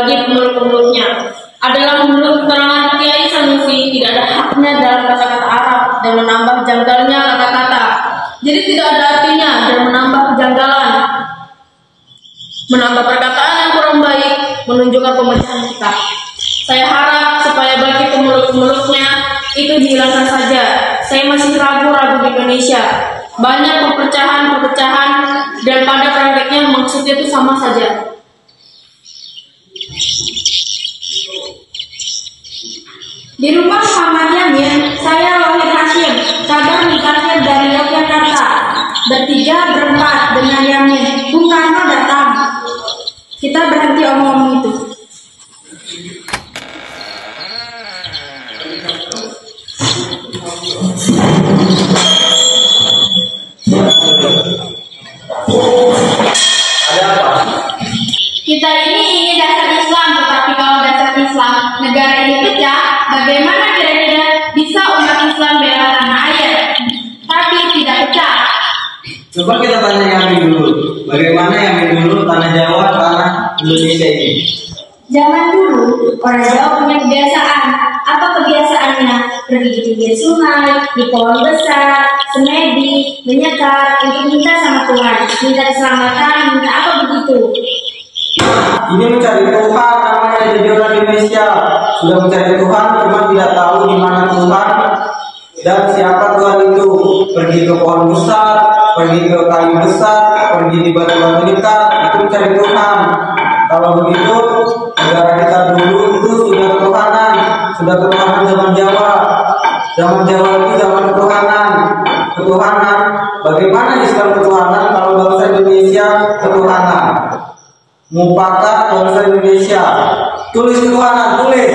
bagi pemeluk-pemeluknya. Adalah menurut keterangan Kiai Sanusi, tidak ada haknya dalam kata-kata Arab dan menambah janggalnya kata-kata. Jadi tidak ada artinya dan menambah kejanggalan, menambah perkataan yang kurang baik, menunjukkan pemecahan kita. Saya harap supaya bagi pemeluk-pemeluknya itu dihilangkan saja. Saya masih ragu-ragu di Indonesia. Banyak perpecahan dan pada prakteknya maksudnya itu sama saja. Di rumah Muhammad Yamin, saya Wahid Hashim, cabang nikahnya dari Yogyakarta. Bertiga berempat dengan Yamin. Bung Karno datang. Kita berhenti omong-omong itu. Kita ini ingin dasar Islam, tetapi kalau dasar Islam negara ini pecah, bagaimana kira-kira bisa umat Islam bela tanah air? Tapi tidak pecah. Coba kita tanya Yamin dulu, bagaimana Yamin dulu tanah Jawa, tanah Indonesia ini? Zaman dulu, orang Jawa punya kebiasaan. Apa kebiasaannya? Pergi di pinggir sungai, di pohon besar, semedi, menyekar, untuk minta sama Tuhan. Minta keselamatan, minta apa begitu. Ini mencari Tuhan namanya jadi orang Indonesia. Sudah mencari Tuhan, cuma tidak tahu di mana Tuhan dan siapa Tuhan itu. Pergi ke pohon besar, pergi ke kayu besar, pergi di batu-batu dekat, itu mencari Tuhan. Kalau begitu, negara kita dulu itu sudah ketuhanan zaman Jawa. Zaman Jawa itu zaman ketuhanan. Bagaimana Islam ketuhanan kalau bangsa Indonesia ketuhanan? Mufakat bangsa Indonesia. Tulis ketuhanan, tulis.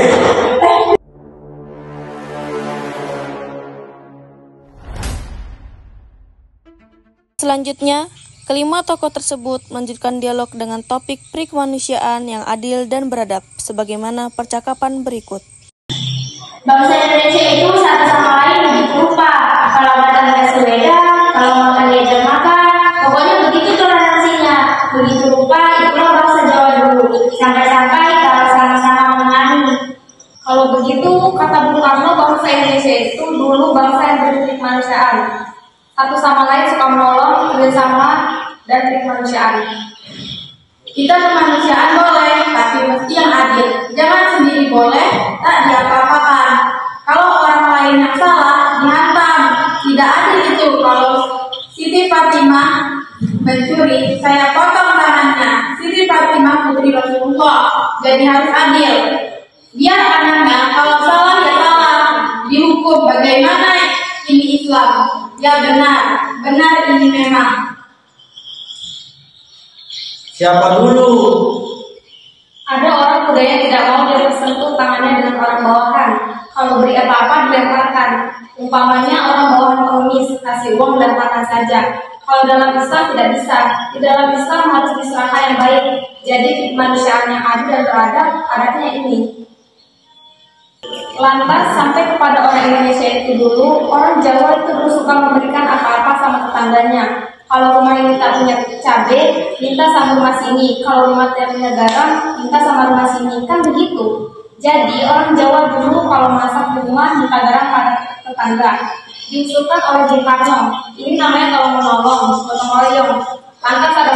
Selanjutnya, kelima tokoh tersebut melanjutkan dialog dengan topik perikemanusiaan yang adil dan beradab, sebagaimana percakapan berikut. Bangsa Indonesia itu satu sama lain begitu rupa. Kalau makan nasi beda, kalau makan diajak makan, pokoknya begitu toleransinya. Begitu rupa, itulah bangsa Jawa dulu. Sampai-sampai kalau sama-sama menangani. Kalau begitu, kata Bung Karno, bangsa Indonesia itu dulu bangsa yang berpikir kemanusiaan. Satu sama lain suka menolong, kerjasama, dan kemanusiaan. Kita kemanusiaan boleh, tapi mesti yang adil. Jangan sendiri boleh, tak diapa-apakan. Kalau orang lain yang salah, dihantam. Tidak adil itu. Kalau Siti Fatimah mencuri, saya potong tangannya. Siti Fatimah putri Rasulullah, jadi harus adil. Biar anaknya, kalau salah ya salah, dihukum. Bagaimana ini Islam? Ya benar ini memang. Siapa dulu? Ada orang budaya tidak mau dia tersentuh tangannya dengan orang bawahan. Kalau beri apa-apa dilemparkan. Umpamanya orang bawahan pengemis, kasih uang lemparkan saja. Kalau dalam Islam tidak bisa. Di dalam Islam harus diserahkan yang baik. Jadi kemanusiaan yang adil dan beradab adabnya ini. Lantas sampai kepada orang Indonesia itu dulu, orang Jawa itu dulu suka memberikan apa-apa sama tetangganya. Kalau rumah ini tak punya cabai, minta sama rumah sini. Kalau rumah tidak punya garam, minta sama rumah sini. Kan begitu. Jadi orang Jawa dulu kalau masak di rumah minta garam pada tetangga. Diusulkan oleh Bung Karno. Ini namanya kalau menolong, gotong royong. Lantas ada